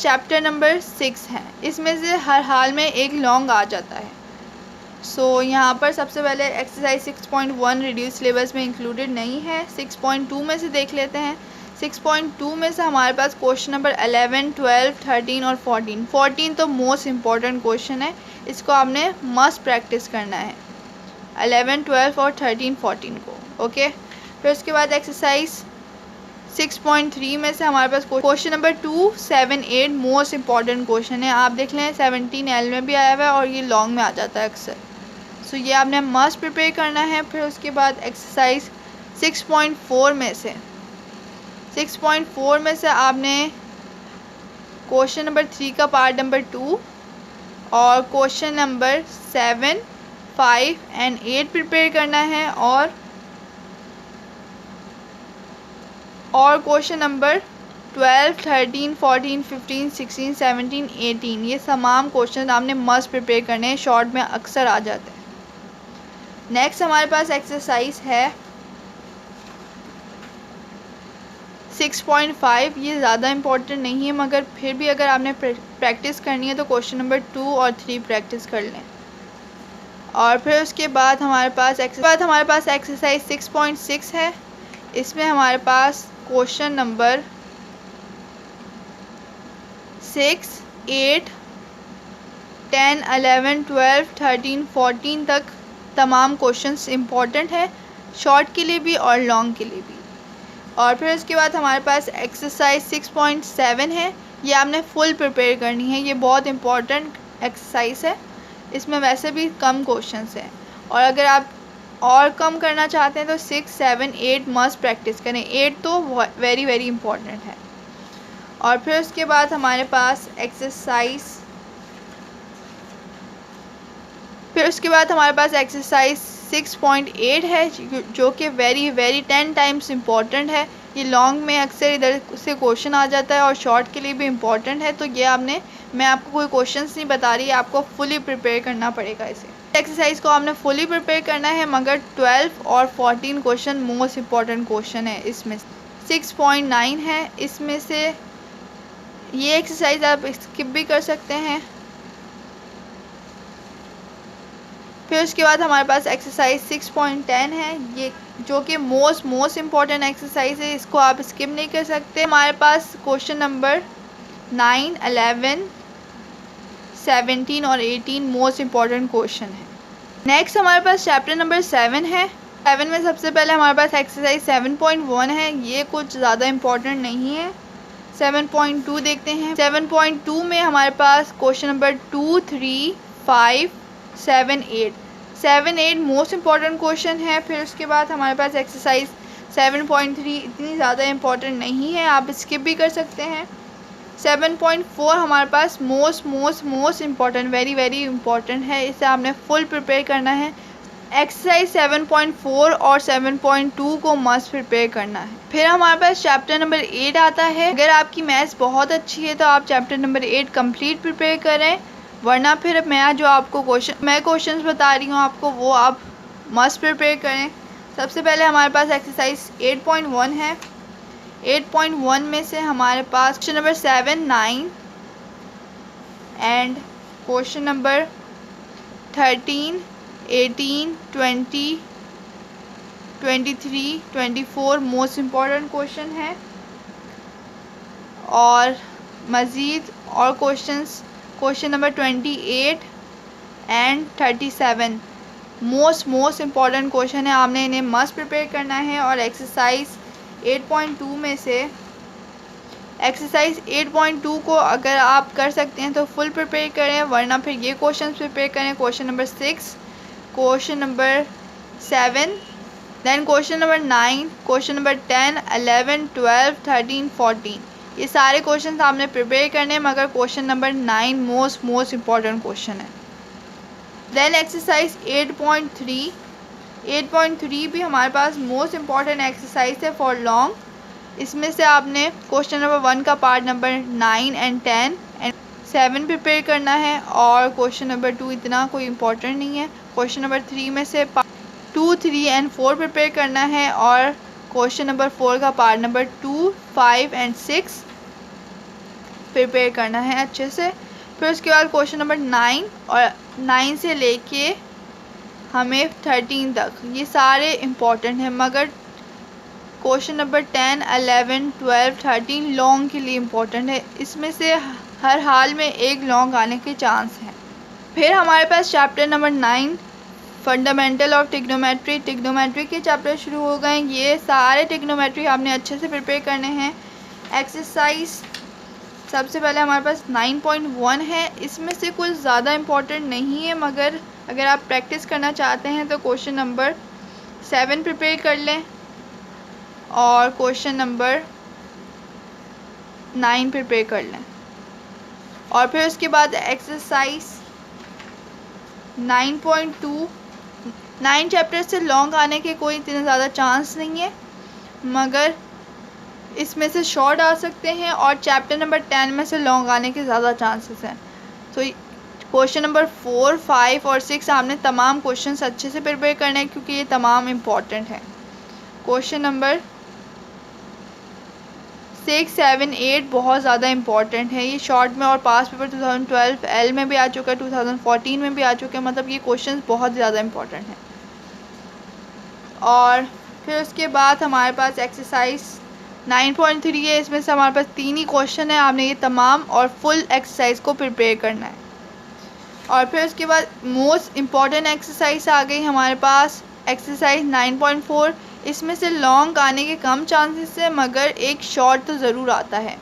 Chapter number 6 है, इसमें से हर हाल में एक लॉन्ग आ जाता है। सो यहाँ पर सबसे पहले एक्सरसाइज 6.1 रिड्यूस सिलेबस में इंक्लूडेड नहीं है। 6.2 में से देख लेते हैं। 6.2 में से हमारे पास क्वेश्चन नंबर 11, 12, 13 और 14 तो मोस्ट इम्पॉर्टेंट क्वेश्चन है, इसको आपने मस्ट प्रैक्टिस करना है 11, 12 और 13, 14 को। ओके, फिर उसके बाद एक्सरसाइज 6.3 में से हमारे पास question number 2, 7, 8 most important question है। आप देख लें 17L में भी आया हुआ है और ये लॉन्ग में आ जाता है अक्सर। सो ये आपने मस्ट प्रिपेयर करना है। फिर उसके बाद एक्सरसाइज 6.4 में से आपने क्वेश्चन नंबर 3 का पार्ट नंबर 2 और क्वेश्चन नंबर 7, 5 एंड 8 प्रिपेयर करना है और क्वेश्चन नंबर 12, 13, 14, 15, 16, 17, 18 ये तमाम क्वेश्चन आपने मस्ट प्रिपेयर करने हैं, शॉर्ट में अक्सर आ जाते हैं। नेक्स्ट हमारे पास एक्सरसाइज है 6.5। ये ज़्यादा इम्पोर्टेंट नहीं है, मगर फिर भी अगर आपने प्रैक्टिस करनी है तो क्वेश्चन नंबर 2 और 3 प्रैक्टिस कर लें। और फिर उसके बाद हमारे पास एक्सरसाइज 6.6 है। इसमें हमारे पास क्वेश्चन नंबर 6, 8, 10, 11, 12, 13, 14 तक तमाम क्वेश्चंस इम्पॉर्टेंट है, शॉर्ट के लिए भी और लॉन्ग के लिए भी। और फिर उसके बाद हमारे पास एक्सरसाइज 6.7 है। ये आपने फुल प्रिपेयर करनी है, ये बहुत इम्पॉर्टेंट एक्सरसाइज है। इसमें वैसे भी कम क्वेश्चंस हैं और अगर आप और कम करना चाहते हैं तो 6, 7, 8 मस्ट प्रैक्टिस करें। 8 तो वेरी वेरी इम्पॉर्टेंट है। और फिर उसके बाद हमारे पास एक्सरसाइज 6.8 है, जो कि वेरी वेरी 10 टाइम्स इम्पॉर्टेंट है। ये लॉन्ग में अक्सर इधर से क्वेश्चन आ जाता है और शॉर्ट के लिए भी इम्पॉर्टेंट है। तो ये मैं आपको कोई क्वेश्चंस नहीं बता रही, आपको फुली प्रिपेयर करना पड़ेगा इसे। एक्सरसाइज को आपने फुली प्रिपेयर करना है, मगर 12 और 14 क्वेश्चन मोस्ट इम्पॉर्टेंट क्वेश्चन है। इसमें 6.9 है, इसमें से ये एक्सरसाइज आप स्किप भी कर सकते हैं। फिर उसके बाद हमारे पास एक्सरसाइज 6.10 है, ये जो कि मोस्ट इम्पॉर्टेंट एक्सरसाइज है, इसको आप स्किप नहीं कर सकते। हमारे पास क्वेश्चन नंबर 9, 11, 17 और 18 मोस्ट इम्पॉर्टेंट क्वेश्चन है। नेक्स्ट हमारे पास चैप्टर नंबर 7 है। 7 में सबसे पहले हमारे पास एक्सरसाइज 7.1 है, ये कुछ ज़्यादा इम्पॉर्टेंट नहीं है। 7.2 देखते हैं। 7.2 में हमारे पास question number 2, 3, 5, 7, 8 most important question है। फिर उसके बाद हमारे पास एक्सरसाइज 7.3 इतनी ज़्यादा इम्पॉर्टेंट नहीं है, आप स्किप भी कर सकते हैं। 7.4 हमारे पास most important very very important है, इसे आपने फुल प्रिपेयर करना है। एक्सरसाइज 7.4 और 7.2 को मस्ट प्रिपेयर करना है। फिर हमारे पास चैप्टर नंबर 8 आता है। अगर आपकी मैथ्स बहुत अच्छी है तो आप चैप्टर नंबर 8 कंप्लीट प्रिपेयर करें, वरना फिर मैं जो आपको क्वेश्चंस बता रही हूँ आपको, वो आप मस्ट प्रिपेयर करें। सबसे पहले हमारे पास एक्सरसाइज 8.1 है। 8.1 में से हमारे पास question number 7, 9 and question number 13, 18, 20, 23, 24 most important question है। और मज़ीद और question number 28 and 37 most important question है, आपने इन्हें मस्ट प्रिपेयर करना है। और एक्सरसाइज 8.2 में से एक्सरसाइज 8.2 को अगर आप कर सकते हैं तो फुल प्रिपेयर करें, वरना फिर ये क्वेश्चन प्रिपेयर करें। Question number 6, question number 7, then question number 9, question number 10, 11, 12, 13, 14 ये सारे क्वेश्चन आपने प्रिपेयर करने हैं, मगर question number 9 most important question है। देन एक्सरसाइज 8.3 भी हमारे पास मोस्ट इम्पॉर्टेंट एक्सरसाइज है फॉर लॉन्ग। इसमें से आपने क्वेश्चन नंबर 1 का part number 9 and 10 and 7 prepare करना है, और क्वेश्चन नंबर 2 इतना कोई इम्पोर्टेंट नहीं है। क्वेश्चन नंबर 3 में से 2, 3 एंड 4 प्रिपेयर करना है, और क्वेश्चन नंबर 4 का पार्ट नंबर 2, 5 एंड 6 प्रिपेयर करना है अच्छे से। फिर उसके बाद क्वेश्चन नंबर 9 और 9 से लेके हमें 13 तक ये सारे इम्पॉर्टेंट हैं, मगर क्वेश्चन नंबर 10, 11, 12, 13 लॉन्ग के लिए इम्पोर्टेंट है। इसमें से हर हाल में एक लॉन्ग आने के चांस हैं। फिर हमारे पास chapter number 9 fundamental of trigonometry, trigonometry के चैप्टर शुरू हो गए। ये सारे टिग्नोमेट्री आपने अच्छे से प्रिपेयर करने हैं। एक्सरसाइज सबसे पहले हमारे पास 9.1 है। इसमें से कुछ ज़्यादा इम्पोर्टेंट नहीं है, मगर अगर आप प्रैक्टिस करना चाहते हैं तो क्वेश्चन नंबर 7 प्रिपेयर कर लें और क्वेश्चन नंबर 9 प्रिपेयर कर लें। और फिर उसके बाद एक्सरसाइज 9.2, 9 चैप्टर से लॉन्ग आने के कोई इतने ज़्यादा चांस नहीं है, मगर इसमें से शॉर्ट आ सकते हैं, और चैप्टर नंबर 10 में से लॉन्ग आने के ज़्यादा चांसेस हैं। तो क्वेश्चन नंबर 4, 5 और 6 आपने तमाम क्वेश्चंस अच्छे से प्रिपेयर करने हैं, क्योंकि ये तमाम इम्पॉर्टेंट हैं। क्वेश्चन नंबर 6, 7, 8 बहुत ज़्यादा इम्पॉर्टेंट है। ये शॉर्ट में और पास पेपर 2012 एल में भी आ चुका है, 2014 में भी आ चुके हैं, मतलब ये क्वेश्चंस बहुत ज़्यादा इम्पॉर्टेंट हैं। और फिर उसके बाद हमारे पास एक्सरसाइज 9.3 है। इसमें से हमारे पास 3 ही क्वेश्चन है, आपने ये तमाम और फुल एक्सरसाइज को प्रिपेयर करना है। और फिर उसके बाद मोस्ट इम्पॉर्टेंट एक्सरसाइज आ गई हमारे पास, एक्सरसाइज 9.4। इसमें से लॉन्ग आने के कम चांसेस है, मगर एक शॉर्ट तो ज़रूर आता है,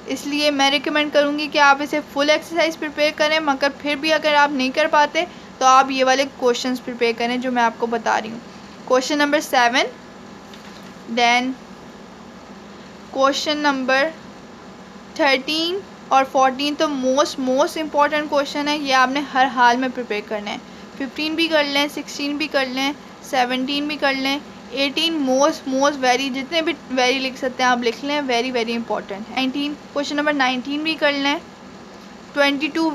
इसलिए मैं रिकमेंड करूँगी कि आप इसे फुल एक्सरसाइज प्रिपेयर करें। मगर फिर भी अगर आप नहीं कर पाते तो आप ये वाले क्वेश्चंस प्रिपेयर करें जो मैं आपको बता रही हूँ। Question number 7, then question number 13 और 14 तो मोस्ट इम्पॉर्टेंट क्वेश्चन है, ये आपने हर हाल में प्रिपेयर करना है। 15 भी कर लें, 16 भी कर लें, 17 भी कर लें, 18 मोस्ट वेरी, जितने भी वेरी लिख सकते हैं आप लिख लें, वेरी इंपॉर्टेंट है। 19 क्वेश्चन नंबर 19 भी कर लें। 22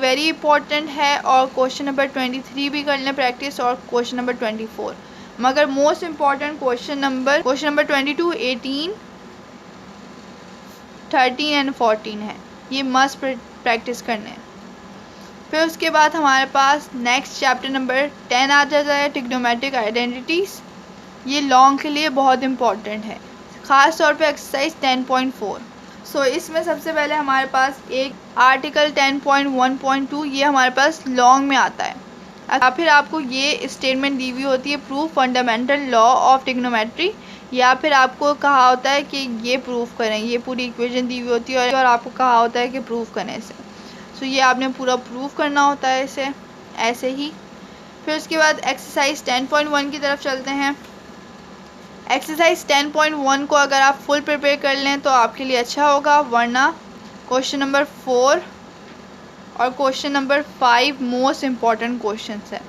वेरी इंपॉर्टेंट है, और क्वेश्चन नंबर 23 भी कर लें प्रैक्टिस, और क्वेश्चन नंबर 24। मगर most important question number 22, 18, 13 and 14 है, ये मस्ट प्रैक्टिस करने हैं। फिर उसके बाद हमारे पास नेक्स्ट चैप्टर नंबर 10 आ जाता है, ट्रिग्नोमेट्रिक आइडेंटिटीज़। ये लॉन्ग के लिए बहुत इम्पॉर्टेंट है, ख़ास तौर पे एक्सरसाइज 10.4। सो इसमें सबसे पहले हमारे पास एक आर्टिकल 10.1.2 ये हमारे पास लॉन्ग में आता है। फिर आपको ये स्टेटमेंट दी हुई होती है, proof fundamental law of trigonometry, या फिर आपको कहा होता है कि ये प्रूफ करें, ये पूरी इक्वेशन दी हुई होती है और आपको कहा होता है कि प्रूफ करें इसे। सो ये आपने पूरा प्रूफ करना होता है इसे, ऐसे ही। फिर उसके बाद एक्सरसाइज 10.1 की तरफ चलते हैं। एक्सरसाइज 10.1 को अगर आप फुल प्रिपेयर कर लें तो आपके लिए अच्छा होगा, वरना क्वेश्चन नंबर 4 और question number 5 most important question है।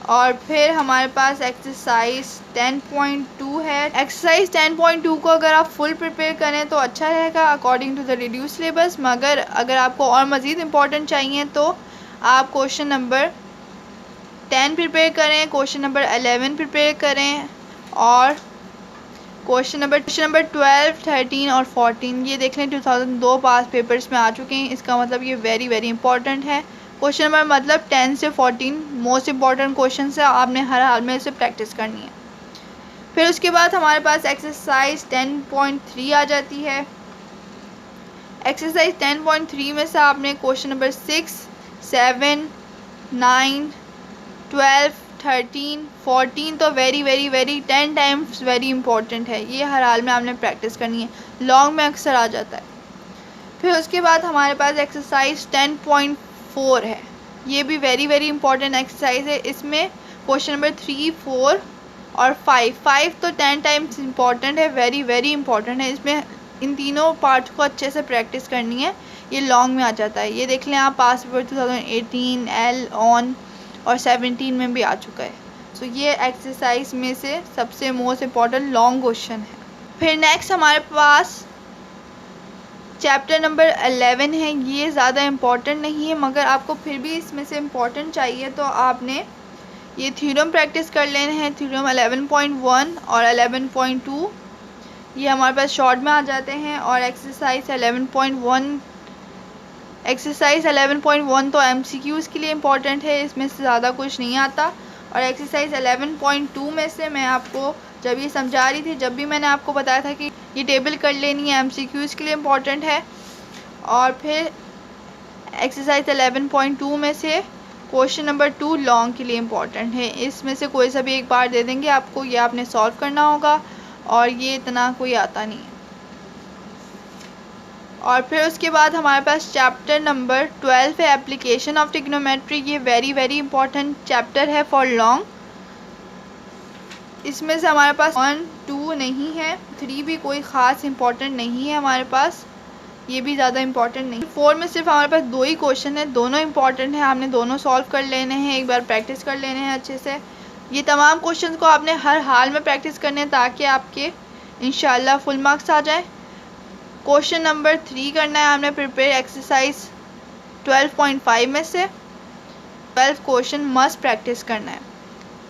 और फिर हमारे पास एक्सरसाइज 10.2 है। एक्सरसाइज 10.2 को अगर आप फुल प्रिपेयर करें तो अच्छा रहेगा according to the reduce syllabus, मगर अगर आपको और मज़ीद इम्पॉर्टेंट चाहिए तो आप क्वेश्चन नंबर 10 प्रिपेयर करें, क्वेश्चन नंबर 11 प्रिपेयर करें, और क्वेश्चन नंबर 12, 13 और 14 ये देख लें 2002 पास पेपर्स में आ चुके हैं। इसका मतलब ये वेरी इंपॉर्टेंट है। क्वेश्चन नंबर मतलब 10 से 14 मोस्ट इम्पॉर्टेंट क्वेश्चन है, आपने हर हाल में इसे प्रैक्टिस करनी है। फिर उसके बाद हमारे पास एक्सरसाइज 10.3 आ जाती है। एक्सरसाइज 10.3 में से आपने क्वेश्चन नंबर 6, 7, 9, 12, 13, 14 तो वेरी 10 टाइम्स वेरी इंपॉर्टेंट है, ये हर हाल में आपने प्रैक्टिस करनी है, लॉन्ग में अक्सर आ जाता है। फिर उसके बाद हमारे पास एक्सरसाइज 10.4 है, ये भी वेरी इंपॉर्टेंट एक्सरसाइज है। इसमें क्वेश्चन नंबर 3, 4 और 5 तो 10 टाइम्स इम्पॉर्टेंट है, वेरी इंपॉर्टेंट है। इसमें इन तीनों पार्ट्स को अच्छे से प्रैक्टिस करनी है, ये लॉन्ग में आ जाता है। ये देख लें आप, पास पेपर 2018 एल ऑन और 17 में भी आ चुका है। सो ये एक्सरसाइज में से सबसे मोस्ट इम्पॉर्टेंट लॉन्ग क्वेश्चन है। फिर नेक्स्ट हमारे पास चैप्टर नंबर 11 है। ये ज़्यादा इम्पॉर्टेंट नहीं है, मगर आपको फिर भी इसमें से इम्पॉर्टेंट चाहिए तो आपने ये थ्योरम प्रैक्टिस कर लेने हैं। थ्योरम 11.1 और 11.2 ये हमारे पास शॉर्ट में आ जाते हैं। और एक्सरसाइज 11.1 तो MCQs के लिए इम्पॉर्टेंट है, इसमें से ज़्यादा कुछ नहीं आता। और एक्सरसाइज 11.2 में से मैं आपको जब ये समझा रही थी, जब भी मैंने आपको बताया था कि ये टेबल कर लेनी है, MCQs के लिए इम्पॉर्टेंट है। और फिर एक्सरसाइज 11.2 में से क्वेश्चन नंबर 2 लॉन्ग के लिए इम्पॉर्टेंट है। इसमें से कोई सा भी एक बार दे देंगे आपको, ये आपने सॉल्व करना होगा और ये इतना कोई आता नहीं है। और फिर उसके बाद हमारे पास चैप्टर नंबर 12 है, एप्लीकेशन ऑफ ट्रिग्नोमेट्री। ये वेरी इंपॉर्टेंट चैप्टर है फॉर लॉन्ग। इसमें से हमारे पास 1, 2 नहीं है, 3 भी कोई ख़ास इंपॉर्टेंट नहीं है हमारे पास, ये भी ज़्यादा इंपॉर्टेंट नहीं। 4 में सिर्फ हमारे पास 2 ही क्वेश्चन है, दोनों इंपॉर्टेंट हैं, हमने दोनों सॉल्व कर लेने हैं, एक बार प्रैक्टिस कर लेने हैं अच्छे से। ये तमाम क्वेश्चन को आपने हर हाल में प्रैक्टिस करने हैं ताकि आपके इंशाल्लाह फुल मार्क्स आ जाए। क्वेश्चन नंबर 3 करना है हमने प्रिपेयर एक्सरसाइज 12.5 में से 12 क्वेश्चन मस्ट प्रैक्टिस करना है।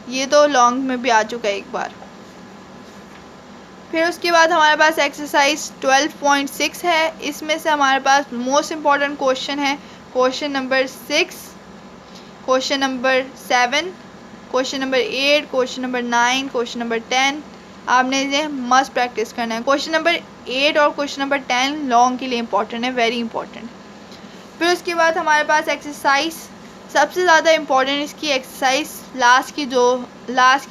ये तो लॉन्ग में भी आ चुका है एक बार। फिर उसके बाद हमारे पास एक्सरसाइज 12.6 है। इसमें से हमारे पास मोस्ट इम्पॉर्टेंट क्वेश्चन है question number 6, question number 7, question number 8, question number 9, question number 10। आपने इसे मस्ट प्रैक्टिस करना है। क्वेश्चन नंबर 8 और क्वेश्चन नंबर 10 लॉन्ग के लिए इम्पॉर्टेंट है, वेरी इंपॉर्टेंट। फिर उसके बाद हमारे पास एक्सरसाइज सबसे ज़्यादा इम्पॉर्टेंट इसकी एक्सरसाइज लास्ट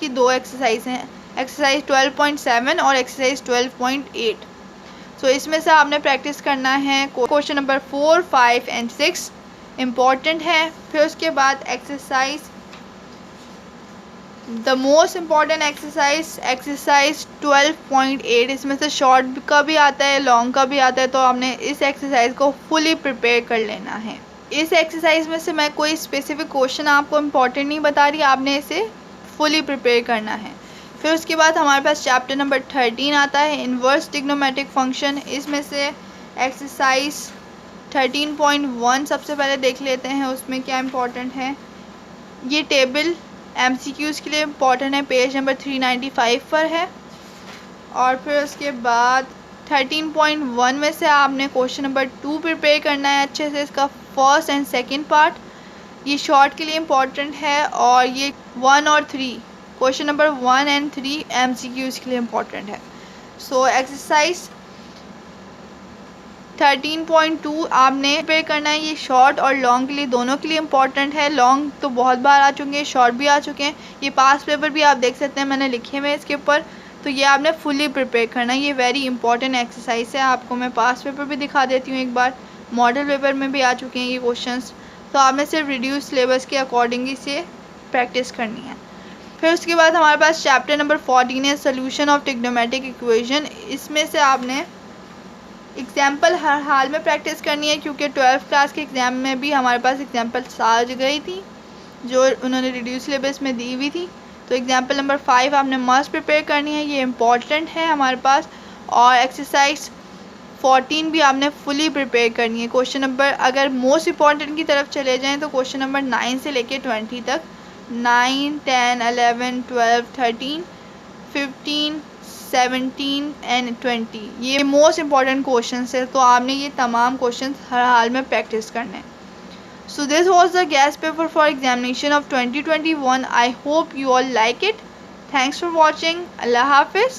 की दो एक्सरसाइज हैं, एक्सरसाइज 12.7 और एक्सरसाइज 12.8। सो इसमें से आपने प्रैक्टिस करना है। क्वेश्चन नंबर 4, 5 एंड 6 इम्पॉर्टेंट है। फिर उसके बाद exercise the most important exercise 12.8। इसमें से शॉर्ट का भी आता है, लॉन्ग का भी आता है, तो आपने इस एक्सरसाइज को फुली प्रिपेयर कर लेना है। इस एक्सरसाइज में से मैं कोई स्पेसिफिक क्वेश्चन आपको इम्पॉर्टेंट नहीं बता रही, आपने इसे फुली प्रिपेयर करना है। फिर उसके बाद हमारे पास चैप्टर नंबर 13 आता है, इन्वर्स ट्रिग्नोमेट्रिक फंक्शन। इसमें से एक्सरसाइज 13.1 सबसे पहले देख लेते हैं, उसमें क्या इम्पोर्टेंट है। ये टेबल MCQs के लिए इम्पोर्टेंट है, पेज नंबर 395 पर है। और फिर उसके बाद 13.1 में से आपने क्वेश्चन नंबर 2 प्रिपेयर करना है अच्छे से, इसका फर्स्ट एंड सेकंड पार्ट। ये शॉर्ट के लिए इम्पोर्टेंट है। और ये 1 और 3 क्वेश्चन नंबर 1 एंड 3 MCQs के लिए इम्पोर्टेंट है। सो एक्सरसाइज 13.2 आपने प्रिपेयर करना है। ये शॉर्ट और लॉन्ग के लिए दोनों के लिए इम्पोर्टेंट है। लॉन्ग तो बहुत बार आ चुके हैं, शॉर्ट भी आ चुके हैं। ये पास पेपर भी आप देख सकते हैं, मैंने लिखे हुए इसके ऊपर, तो ये आपने फुली प्रिपेयर करना है। ये वेरी इंपॉर्टेंट एक्सरसाइज है। आपको मैं पास पेपर भी दिखा देती हूँ एक बार, मॉडल पेपर में भी आ चुके हैं ये क्वेश्चंस। तो आपने सिर्फ रिड्यूस सिलेबस के अकॉर्डिंग इसे प्रैक्टिस करनी है। फिर उसके बाद हमारे पास चैप्टर नंबर 14 है, सोल्यूशन ऑफ ट्रिग्नोमेट्रिक इक्वेशन। इसमें से आपने एग्जाम्पल हर हाल में प्रैक्टिस करनी है, क्योंकि 12th क्लास के एग्ज़ाम में भी हमारे पास एग्जाम्पल्स आ गई थी जो उन्होंने रिड्यूस सिलेबस में दी हुई थी। तो एग्जाम्पल नंबर 5 आपने मस्ट प्रिपेयर करनी है, ये इम्पॉर्टेंट है हमारे पास। और एक्सरसाइज 14 भी आपने फुली प्रिपेयर करनी है। क्वेश्चन नंबर अगर मोस्ट इम्पॉर्टेंट की तरफ चले जाएँ तो क्वेश्चन नंबर 9 से लेके 20 तक, 9, 10, 11, 12, 13, 15, 17 एंड 20 ये मोस्ट इम्पॉर्टेंट क्वेश्चन है। तो आपने ये तमाम क्वेश्चन हर हाल में प्रैक्टिस करने हैं। So this was the guest paper for examination of 2021. I hope you all like it. Thanks for watching. Allah Hafiz.